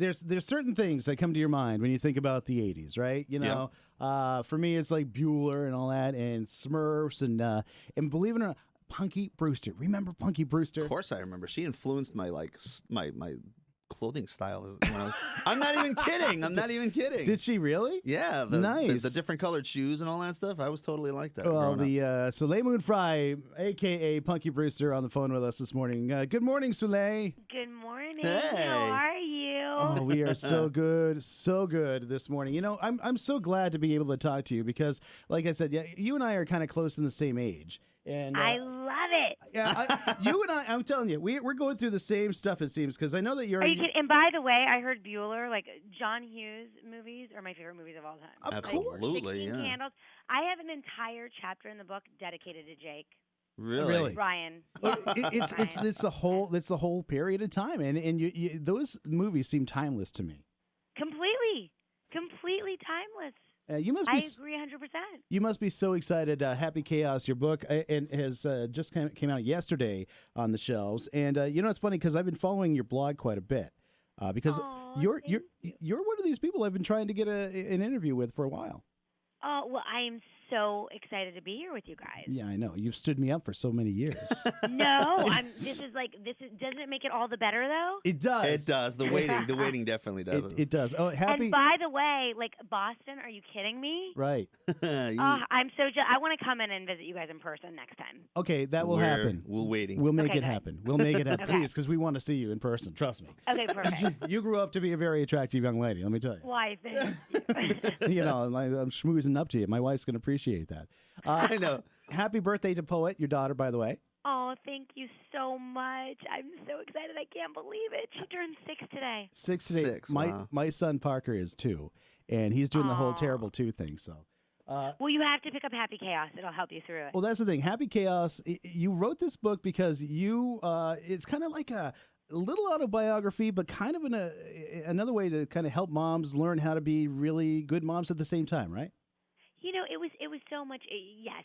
there's certain things that come to your mind when you think about the 80s, right? For me, it's like Bueller and all that, and Smurfs, and believe it or not, Punky Brewster. Remember Punky Brewster? Of course, I remember. She influenced my my clothing style. I'm not even kidding. I'm not even kidding. Did she really? Yeah, nice. The different colored shoes and all that stuff. I was totally like that. Well, the Soleil Moon Frye, a.k.a. Punky Brewster, on the phone with us this morning. Good morning, Soleil. Good morning. Hey. How are you? Oh, we are so good this morning. I'm so glad to be able to talk to you because, like I said, you and I are kind of close in the same age. And I love it. Yeah, you and I'm telling you, we're going through the same stuff, it seems, because I know that you're... Are you kidding? And by the way, I heard Bueller, like John Hughes movies are my favorite movies of all time. Of course. Absolutely, 16 yeah. Candles. I have an entire chapter in the book dedicated to Jake. Really? Ryan. It's the whole period of time, and you those movies seem timeless to me. Completely timeless. You must be. I agree 100%. You must be so excited. Happy Chaos, your book, and has just came out yesterday on the shelves. And it's funny because I've been following your blog quite a bit because you're one of these people I've been trying to get an interview with for a while. Oh, well, I am so excited to be here with you guys. Yeah, I know. You've stood me up for so many years. No, doesn't it make it all the better, though? It does. It does. The waiting definitely does. It does. Oh, happy. And by the way, like Boston, are you kidding me? Right. I'm so I want to come in and visit you guys in person next time. Okay, that will happen. We're waiting. We'll make Okay, it good. happen. We'll make it happen, Okay. please, because we want to see you in person. Trust me. Okay, perfect. You grew up to be a very attractive young lady. Let me tell you. Why, thank you. I'm schmoozing up to you. My wife's going to appreciate that. I know. Happy birthday to Poet, your daughter, by the way. Oh, thank you so much. I'm so excited. I can't believe it. She turned 6 today. 6 today. 6, My wow. my son Parker is 2, and he's doing the whole Aw. terrible 2 thing. So, Well, you have to pick up Happy Chaos. It'll help you through it. well, that's the thing. Happy Chaos. You wrote this book because it's kind of like a little autobiography, but kind of another way to kind of help moms learn how to be really good moms at the same time, right? It was so much. Yes,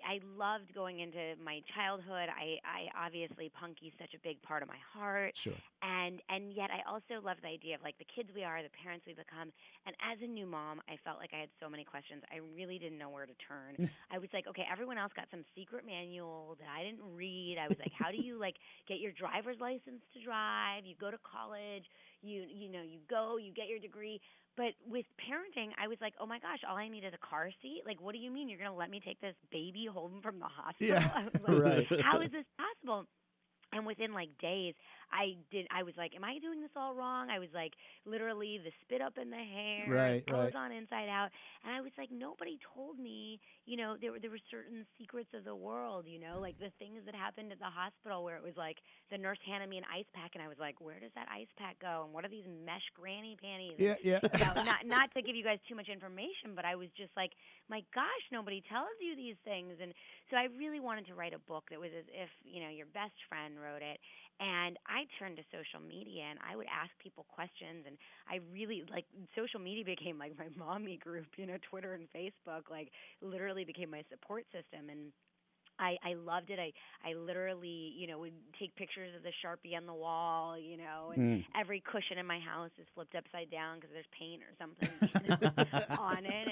I loved going into my childhood. I obviously Punky's such a big part of my heart. Sure. And yet I also love the idea of like the kids we are, the parents we become. And as a new mom, I felt like I had so many questions. I really didn't know where to turn. I was like, okay, everyone else got some secret manual that I didn't read. I was like, how do you like get your driver's license to drive? You go to college. You get your degree. But with parenting, I was like, oh my gosh, all I need is a car seat. Like, what do you mean you're going to let me take this baby home from the hospital? Yeah, I was like, right. How is this possible? And within like days, I was like, am I doing this all wrong? I was like, literally the spit up in the hair, clothes on inside out. And I was like, nobody told me, there were certain secrets of the world, like the things that happened at the hospital where it was like the nurse handed me an ice pack and I was like, where does that ice pack go? And what are these mesh granny panties? Yeah. Not to give you guys too much information, but I was just like, my gosh, nobody tells you these things. And so I really wanted to write a book that was as if, your best friend wrote it. And I turned to social media and I would ask people questions, and I really like social media became like my mommy group, Twitter and Facebook like literally became my support system. And I loved it. I literally, would take pictures of the Sharpie on the wall, and every cushion in my house is flipped upside down because there's paint or something on it.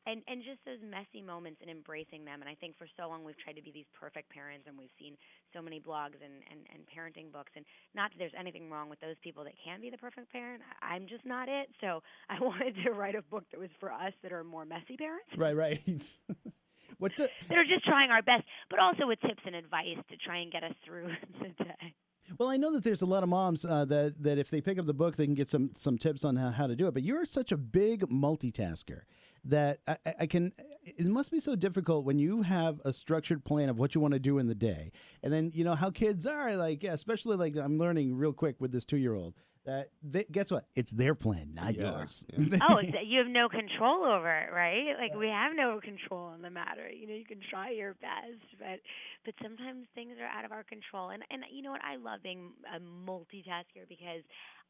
And just those messy moments and embracing them. And I think for so long we've tried to be these perfect parents, and we've seen so many blogs and parenting books. And not that there's anything wrong with those people that can be the perfect parent. I'm just not it. So I wanted to write a book that was for us that are more messy parents. Right. They're just trying our best, but also with tips and advice to try and get us through the day. Well, I know that there's a lot of moms that if they pick up the book, they can get some tips on how to do it. But you're such a big multitasker that it must be so difficult when you have a structured plan of what you want to do in the day. And then, how kids are like, especially like I'm learning real quick with this 2-year-old. Guess what? It's their plan, not yours. Yeah. Oh, you have no control over it, right? Like we have no control on the matter. You can try your best, but sometimes things are out of our control. And you know what? I love being a multitasker because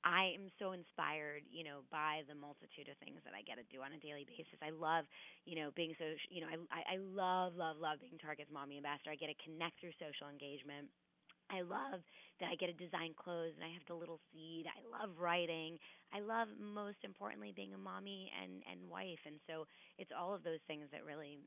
I am so inspired, by the multitude of things that I get to do on a daily basis. I love, being so, I love being Target's Mommy Ambassador. I get to connect through social engagement. I love that I get to design clothes and I have the little seed. I love writing. I love most importantly being a mommy and wife, and so it's all of those things that really,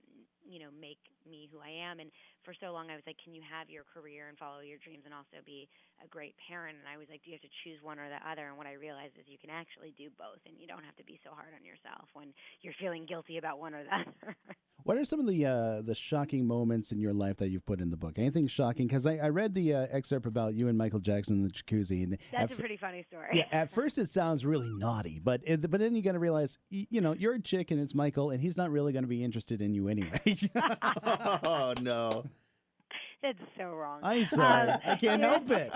make me who I am. And for so long, I was like, can you have your career and follow your dreams and also be a great parent? And I was like, do you have to choose one or the other? And what I realized is you can actually do both, and you don't have to be so hard on yourself when you're feeling guilty about one or the other. What are some of the shocking moments in your life that you've put in the book? Anything shocking? Because I read the excerpt about you and Michael Jackson in the jacuzzi, and That's a pretty funny story. yeah, at first it sounds really naughty, but then you got to realize, you're a chick and it's Michael, and he's not really going to be interested in you anyway. Oh no. That's so wrong. I'm sorry. I can't help it.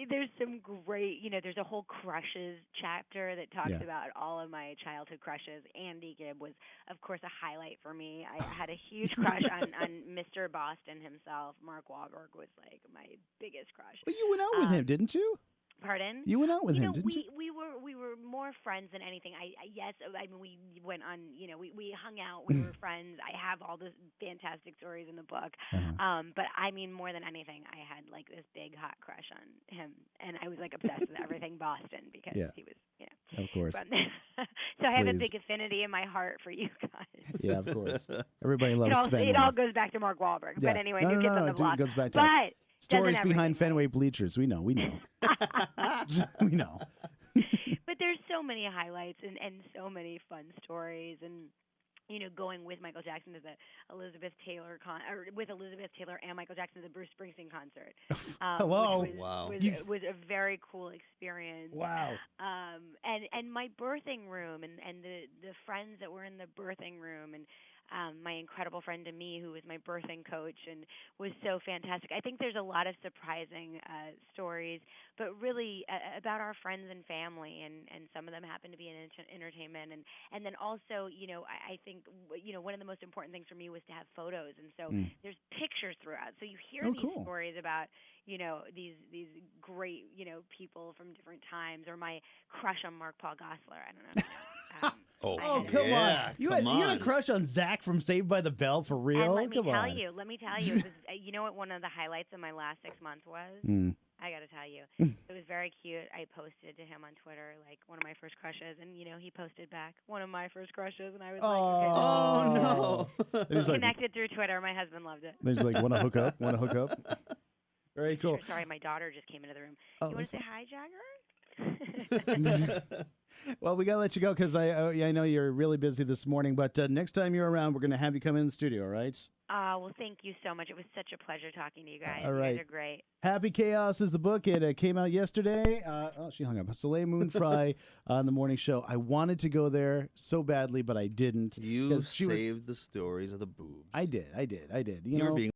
There's some great, there's a whole crushes chapter that talks about all of my childhood crushes. Andy Gibb was, of course, a highlight for me. I had a huge crush on Mr. Boston himself. Mark Wahlberg was like my biggest crush. Well, you went out with him, didn't you? Pardon? You went out with him, didn't you? We were more friends than anything. Yes, I mean we went on. We hung out. We were friends. I have all the fantastic stories in the book. But I mean more than anything, I had like this big hot crush on him, and I was like obsessed with everything Boston because he was, Of course. So I have a big affinity in my heart for you guys. Yeah, of course. Everybody loves Fenway. It all goes back to Mark Wahlberg. Yeah. But anyway, no, New Kids on the it Block. goes back to but us. Stories behind everything. Fenway bleachers. We know. We know. But there's so many highlights and so many fun stories, and going with Michael Jackson to the Elizabeth Taylor with Elizabeth Taylor and Michael Jackson to the Bruce Springsteen concert. Hello. Which was a very cool experience. Wow. And my birthing room and the friends that were in the birthing room, and my incredible friend Demi, who was my birthing coach and was so fantastic. I think there's a lot of surprising stories, but really about our friends and family, and some of them happen to be in entertainment. And then also, I think, one of the most important things for me was to have photos. And so there's pictures throughout. So you hear these stories about, these great, people from different times, or my crush on Mark Paul Gosselaar. I don't know. Come on! You had a crush on Zach from Saved by the Bell, for real? And let me tell you, it was, you know what one of the highlights of my last 6 months was? I got to tell you, it was very cute. I posted to him on Twitter like one of my first crushes, and he posted back one of my first crushes, and I was like, okay, no. Connected through Twitter. My husband loved it. There's like, want to hook up? Want to hook up? Very cool. Sorry, my daughter just came into the room. You want to say hi, Jagger? Well, we got to let you go because I know you're really busy this morning, but next time you're around, we're going to have you come in the studio, all right? Well, thank you so much. It was such a pleasure talking to you guys. All right. You guys are great. Happy Chaos is the book. It came out yesterday. She hung up. Soleil Moon Frye on the morning show. I wanted to go there so badly, but I didn't. You saved the stories of the boobs. I did. You were being